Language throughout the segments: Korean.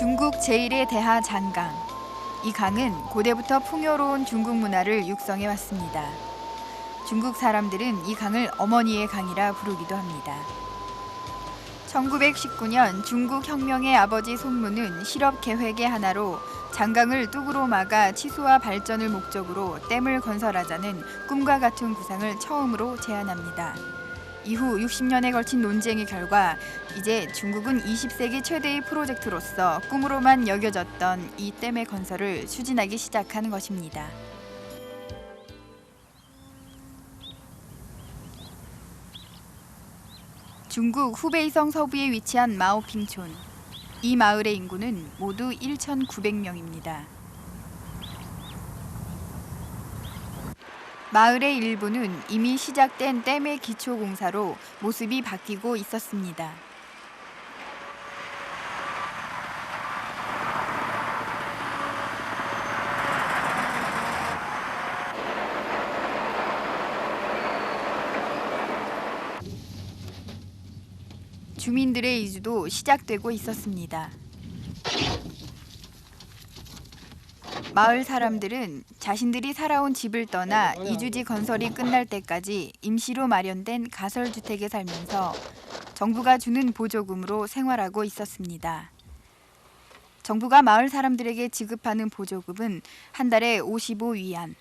중국 제1의 대하 잔강. 이 강은 고대부터 풍요로운 중국 문화를 육성해 왔습니다. 중국 사람들은 이 강을 어머니의 강이라 부르기도 합니다. 1919년 중국 혁명의 아버지 손무는 실업 계획의 하나로 잔강을 뚝으로 막아 치수와 발전을 목적으로 댐을 건설하자는 꿈과 같은 구상을 처음으로 제안합니다. 이후 60년에 걸친 논쟁의 결과 이제 중국은 20세기 최대의 프로젝트로서 꿈으로만 여겨졌던 이 댐의 건설을 추진하기 시작하는 것입니다. 중국 후베이성 서부에 위치한 마오핑촌. 이 마을의 인구는 모두 1,900명입니다. 마을의 일부는 이미 시작된 댐의 기초 공사로 모습이 바뀌고 있었습니다. 주민들의 이주도 시작되고 있었습니다. 마을 사람들은 자신들이 살아온 집을 떠나 이주지 건설이 끝날 때까지 임시로 마련된 가설주택에 살면서 정부가 주는 보조금으로 생활하고 있었습니다. 정부가 마을 사람들에게 지급하는 보조금은 한 달에 55위안,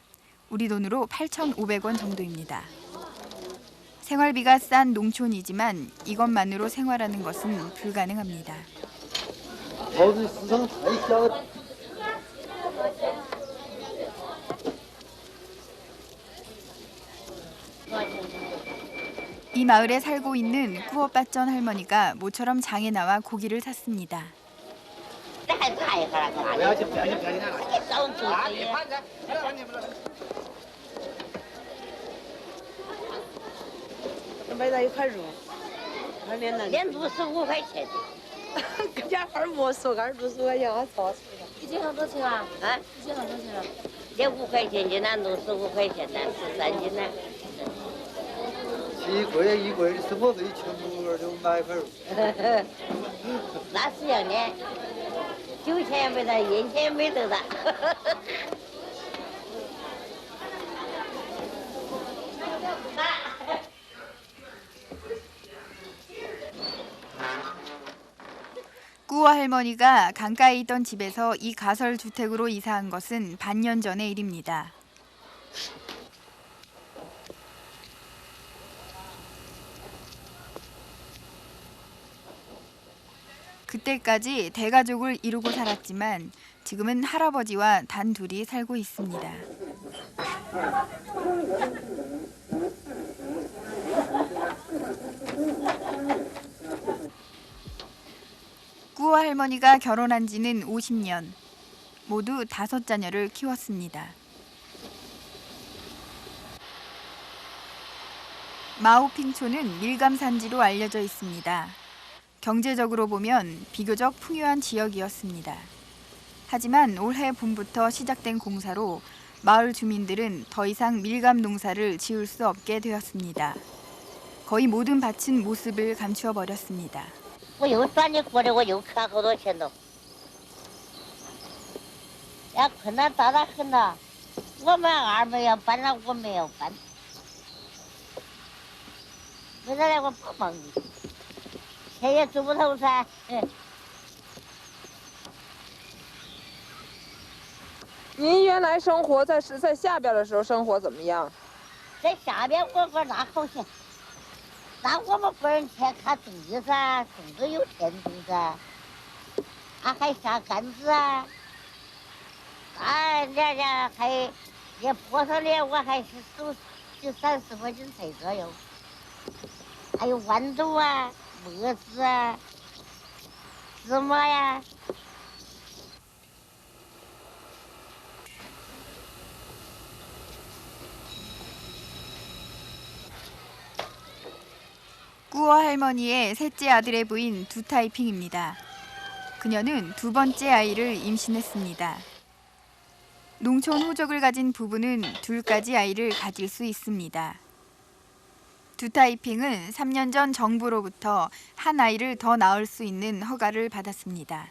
우리 돈으로 8,500원 정도입니다. 생활비가 싼 농촌이지만 이것만으로 생활하는 것은 불가능합니다. 이 마을에 살고 있는 꾸어빠전 할머니가 모처럼 장에 나와 고기를 샀습니다. 꾸어 할머니가 강가에 있던 집에서 이 가설 주택으로 이사한 것은 반년 전의 일입니다. 그때까지 대가족을 이루고 살았지만 지금은 할아버지와 단 둘이 살고 있습니다. 꾸어 할머니가 결혼한 지는 50년, 모두 5자녀를 키웠습니다. 마오핑촌은 밀감 산지로 알려져 있습니다. 경제적으로 보면 비교적 풍요한 지역이었습니다. 하지만 올해 봄부터 시작된 공사로 마을 주민들은 더 이상 밀감 농사를 지을 수 없게 되었습니다. 거의 모든 밭은 모습을 감추어 버렸습니다.您原来生活在下边的时候，生活怎么样？在下边我哪好些？那我们不人钱看地噻，种子有田地噻，还下杆子啊，人还也坡上的，我还是收就30块钱菜左右，还有豌豆啊、麦子啊、芝麻呀。 꾸어 할머니의 셋째 아들의 부인 두타이핑입니다. 그녀는 두 번째 아이를 임신했습니다. 농촌 호적을 가진 부부는 둘까지 아이를 가질 수 있습니다. 두타이핑은 3년 전 정부로부터 한 아이를 더 낳을 수 있는 허가를 받았습니다.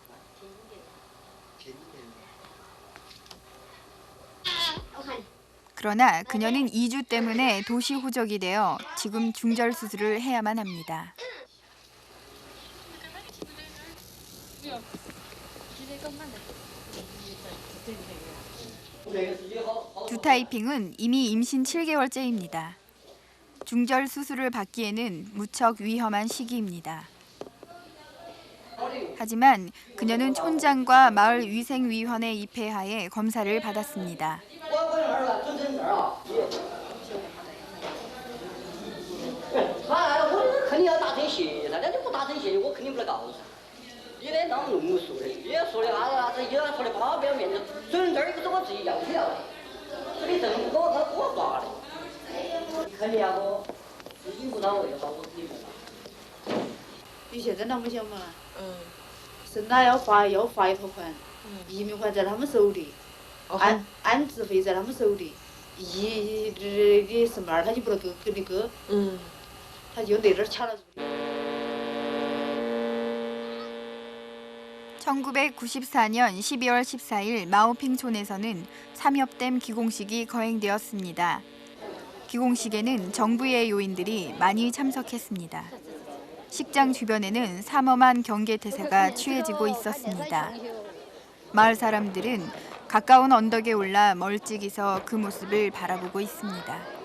그러나 그녀는 이주 때문에 도시 호적이 되어 지금 중절 수술을 해야만 합니다. 두타이핑은 이미 임신 7개월째입니다. 중절 수술을 받기에는 무척 위험한 시기입니다. 하지만 그녀는 촌장과 마을위생위원회 입회하에 검사를 받았습니다. (1994년 12월 14일) 마오핑촌에서는 삼엽댐 기공식이 거행되었습니다. 기공식에는 정부의 요인들이 많이 참석했습니다. 식장 주변에는 삼엄한 경계태세가 취해지고 있었습니다. 마을 사람들은 가까운 언덕에 올라 멀찍이서 그 모습을 바라보고 있습니다.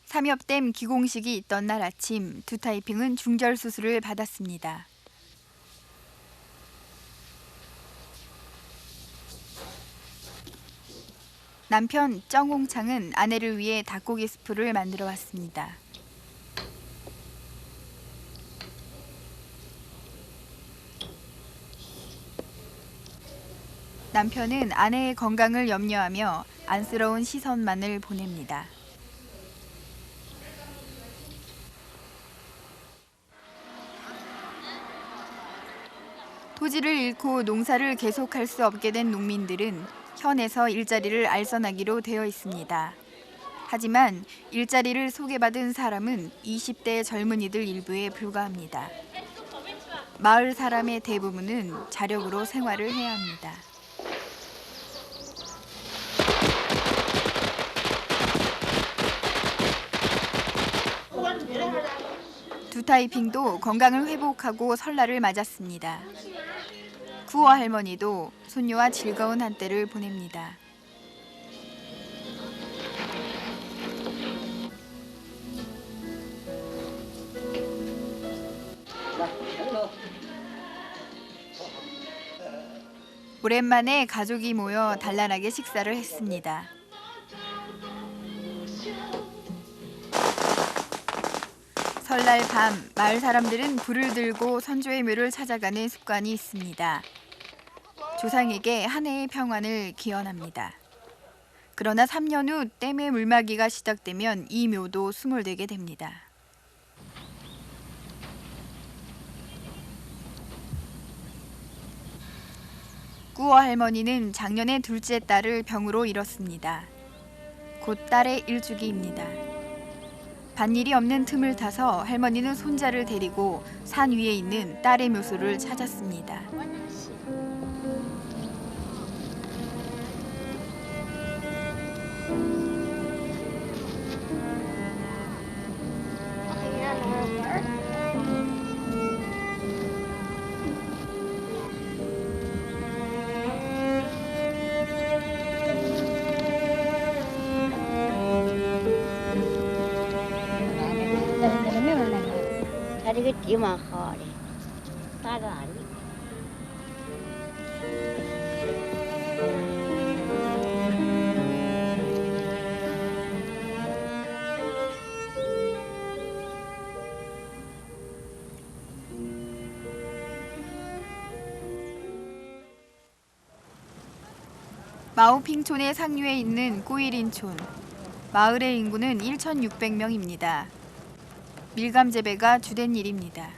삼엽댐 기공식이 있던 날 아침, 두타이핑은 중절 수술을 받았습니다. 남편 정홍창은 아내를 위해 닭고기 스프를 만들어 왔습니다. 남편은 아내의 건강을 염려하며 안쓰러운 시선만을 보냅니다. 토지를 잃고 농사를 계속할 수 없게 된 농민들은 현에서 일자리를 알선하기로 되어 있습니다. 하지만 일자리를 소개받은 사람은 20대 젊은이들 일부에 불과합니다. 마을 사람의 대부분은 자력으로 생활을 해야 합니다. 두타이핑도 건강을 회복하고 설날을 맞았습니다. 구어 할머니도 손녀와 즐거운 한때를 보냅니다. 오랜만에 가족이 모여 단란하게 식사를 했습니다. 설날 밤 마을 사람들은 불을 들고 선조의 묘를 찾아가는 습관이 있습니다. 조상에게 한 해의 평안을 기원합니다. 그러나 3년 후 댐의 물막이가 시작되면 이 묘도 수몰되게 됩니다. 꾸어 할머니는 작년에 둘째 딸을 병으로 잃었습니다. 곧 딸의 일주기입니다. 밭일이 없는 틈을 타서 할머니는 손자를 데리고 산 위에 있는 딸의 묘소를 찾았습니다. 다리가 띠만 허래. 딸은 아니. 마오핑촌의 상류에 있는 꼬이린촌. 마을의 인구는 1,600명입니다. 밀감 재배가 주된 일입니다.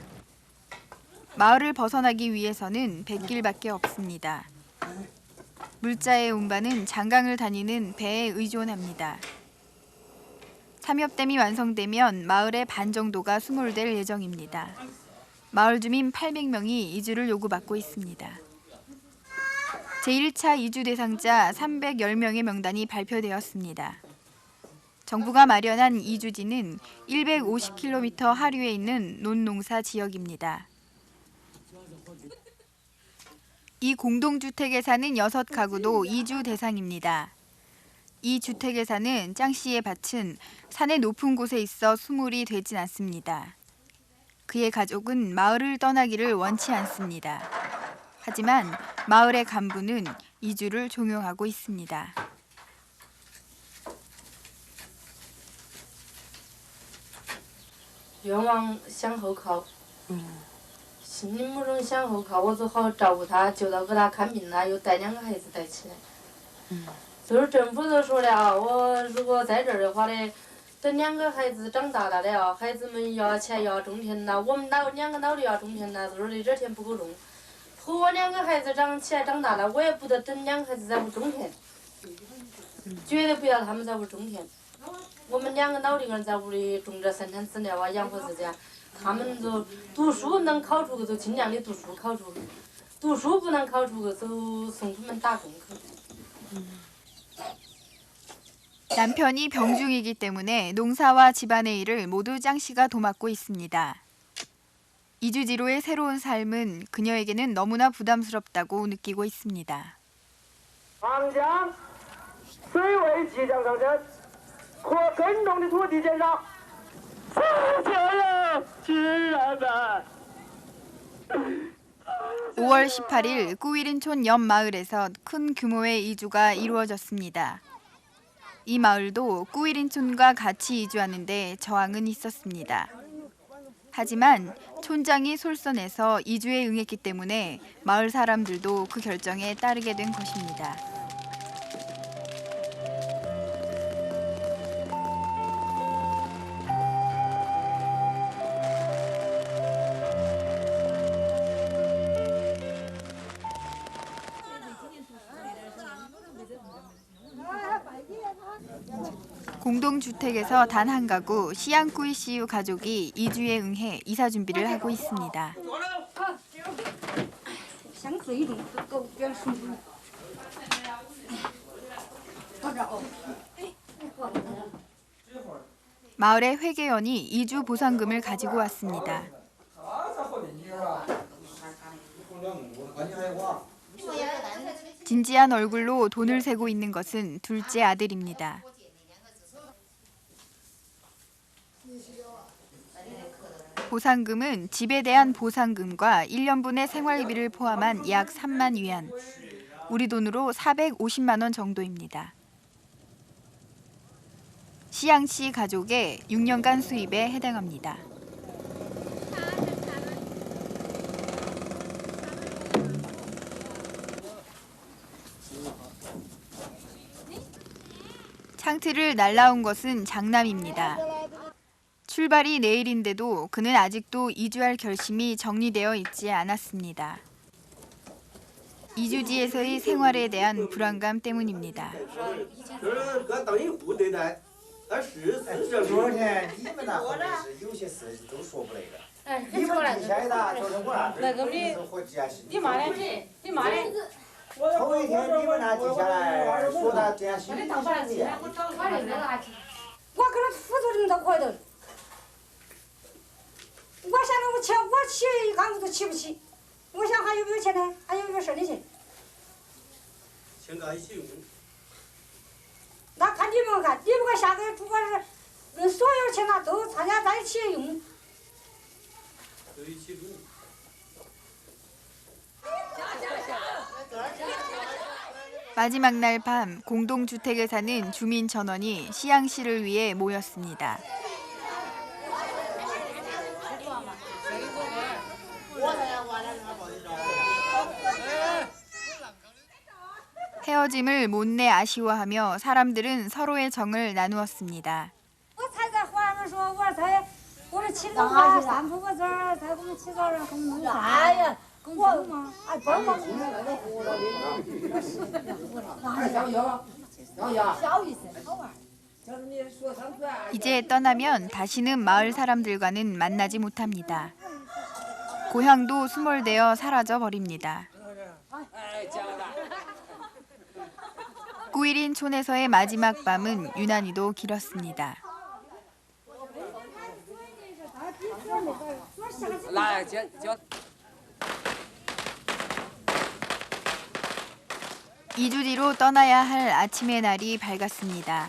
마을을 벗어나기 위해서는 뱃길밖에 없습니다. 물자의 운반은 장강을 다니는 배에 의존합니다. 삼엽댐이 완성되면 마을의 반 정도가 수몰될 예정입니다. 마을 주민 800명이 이주를 요구받고 있습니다. 제1차 이주 대상자 310명의 명단이 발표되었습니다. 정부가 마련한 이주지는 150km 하류에 있는 논농사 지역입니다. 이 공동주택에 사는 6가구도 이주 대상입니다. 이 주택에 사는 짱 씨의 밭은 산의 높은 곳에 있어 수몰이 되진 않습니다. 그의 가족은 마을을 떠나기를 원치 않습니다. 하지만 마을의 간부는 이주를 종용하고 있습니다. 愿望向后靠，心里目中向后靠，我就好照顾他，就到给他看病啦，又带2个孩子带起来。就是政府都说了啊，我如果在这儿的话呢，等2个孩子长大了的啊，孩子们要钱要种田啦，我们2个老的要种田啦，就是的这田不够种。和我2个孩子长起来长大了，我也不得等2个孩子在屋种田，绝对不要他们在屋种田。 我们2个老的人在屋里种着3餐饲料啊，养活自己啊。他们就读书能考出个就尽量的读书考出，读书不能考出个就送他们打工去。 남편이 병중이기 때문에 농사와 집안의 일을 모두 짱 씨가 도맡고 있습니다. 이주지로의 새로운 삶은 그녀에게는 너무나 부담스럽다고 느끼고 있습니다. 당장 水位即将上升，和耕种的土地减少，死掉亲人们。 5월 18일 꾸위린촌 옆 마을에서 큰 규모의 이주가 이루어졌습니다. 이 마을도 꾸위린촌과 같이 이주하는데 저항은 있었습니다. 하지만 촌장이 솔선해서 이주에 응했기 때문에 마을 사람들도 그 결정에 따르게 된 것입니다. 공동주택에서 단 한 가구 시양꾸이 씨유 가족이 이주에 응해 이사 준비를 하고 있습니다. 마을의 회계원이 이주 보상금을 가지고 왔습니다. 진지한 얼굴로 돈을 세고 있는 것은 둘째 아들입니다. 보상금은 집에 대한 보상금과 1년분의 생활비를 포함한 약 3만 위안, 우리 돈으로 450만 원 정도입니다. 시양 씨 가족의 6년간 수입에 해당합니다. 창틀을 날라온 것은 장남입니다. 출발이 내일인데도 그는 아직도 이주할 결심이 정리되어 있지 않았습니다. 이주지에서의 생활에 대한 불안감 때문입니다. 昨天你们那会儿是有些事都说不来的。你们之前的就是我那是和解释。你妈嘞？你妈嘞？ 头一天你们那记下来说的解释。我给他辅助人都可以的。我现在我起一缸子都起不起，我想还有没有钱呢？还有没有剩的钱？钱干一起用。 那看你们看，你们看下个月不管是所有钱呐，都大家在一起用。 마지막 날 밤 공동주택에 사는 주민 전원이 시양 씨를 위해 모였습니다. 헤어짐을 못내 아쉬워하며 사람들은 서로의 정을 나누었습니다. 我才在和俺们说，我这起早啊，三铺个子儿，才给我们起早了，给我们弄饭。哎呀，我嘛，哎，不嘛。小意思，好玩。 이제 떠나면 다시는 마을 사람들과는 만나지 못합니다. 고향도 수몰되어 사라져 버립니다. 꾸이린촌에서의 마지막 밤은 유난히도 길었습니다. 이 2주 뒤로 떠나야 할 아침의 날이 밝았습니다.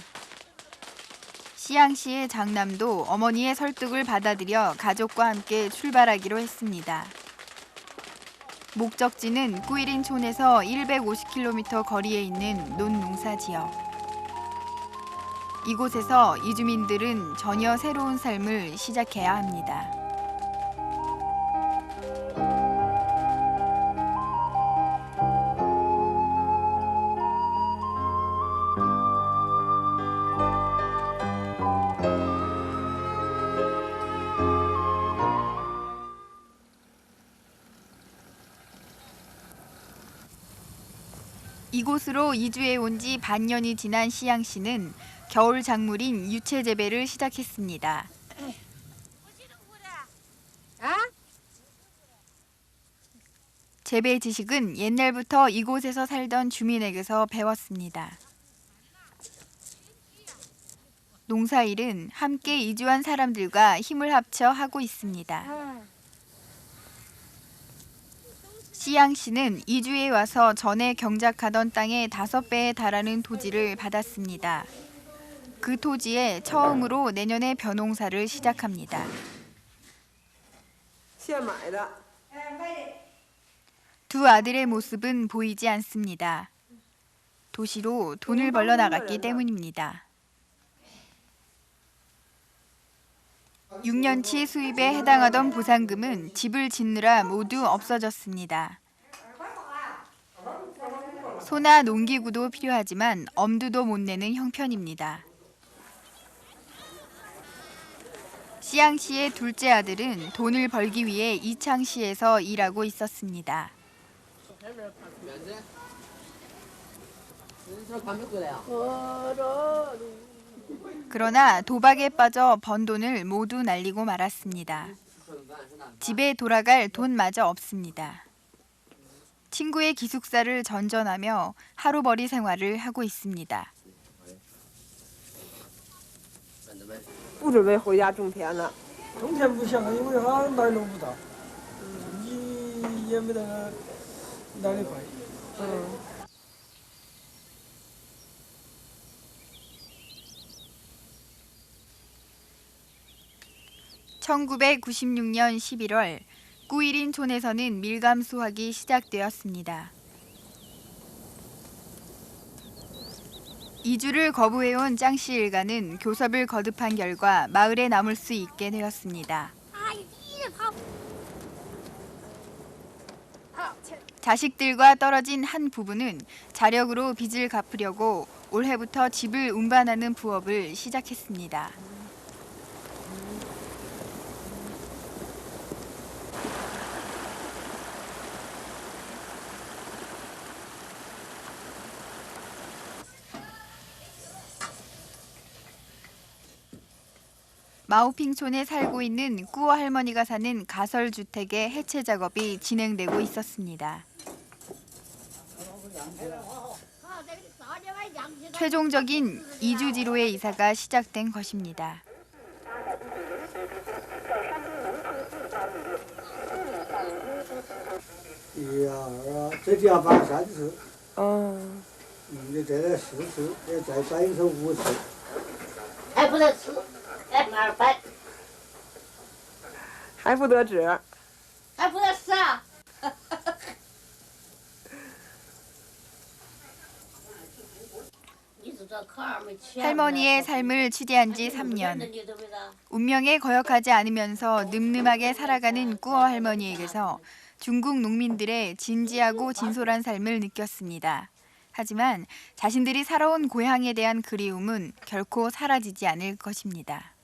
시양시의 장남도 어머니의 설득을 받아들여 가족과 함께 출발하기로 했습니다. 목적지는 꾸이린촌에서 150km 거리에 있는 논농사 지역. 이곳에서 이주민들은 전혀 새로운 삶을 시작해야 합니다. 이곳으로 이주해 온 지 반년이 지난 시양 씨는 겨울 작물인 유채 재배를 시작했습니다. 재배 지식은 옛날부터 이곳에서 살던 주민에게서 배웠습니다. 농사일은 함께 이주한 사람들과 힘을 합쳐 하고 있습니다. 시양 씨는 이주에 와서 전에 경작하던 땅의 5배에 달하는 토지를 받았습니다. 그 토지에 처음으로 내년에 벼농사를 시작합니다. 두 아들의 모습은 보이지 않습니다. 도시로 돈을 벌러 나갔기 때문입니다. 6년치 수입에 해당하던 보상금은 집을 짓느라 모두 없어졌습니다. 소나 농기구도 필요하지만 엄두도 못 내는 형편입니다. 시양시의 둘째 아들은 돈을 벌기 위해 이창시에서 일하고 있었습니다. 그러나 도박에 빠져 번 돈을 모두 날리고 말았습니다. 집에 돌아갈 돈마저 없습니다. 친구의 기숙사를 전전하며 하루벌이 생활을 하고 있습니다. 不准备回家种田了。种田不行，因为俺那儿弄不到，你也没得哪里快。 1996년 11월 꾸이린촌에서는 밀감 수확이 시작되었습니다. 이주를 거부해온 짱씨 일가는 교섭을 거듭한 결과 마을에 남을 수 있게 되었습니다. 자식들과 떨어진 한 부부는 자력으로 빚을 갚으려고 올해부터 집을 운반하는 부업을 시작했습니다. 마오핑촌에 살고 있는 꾸어 할머니가 사는 가설주택의 해체 작업이 진행되고 있었습니다. 최종적인 이주지로의 이사가 시작된 것입니다.这地方搬3次，你再来4次，再搬一层5次，还不能吃，还哪儿搬？还不得止。还不能吃啊！ 할머니의 삶을 취재한 지 3년. 운명에 거역하지 않으면서 늠름하게 살아가는 꾸어 할머니에게서 중국 농민들의 진지하고 진솔한 삶을 느꼈습니다. 하지만 자신들이 살아온 고향에 대한 그리움은 결코 사라지지 않을 것입니다.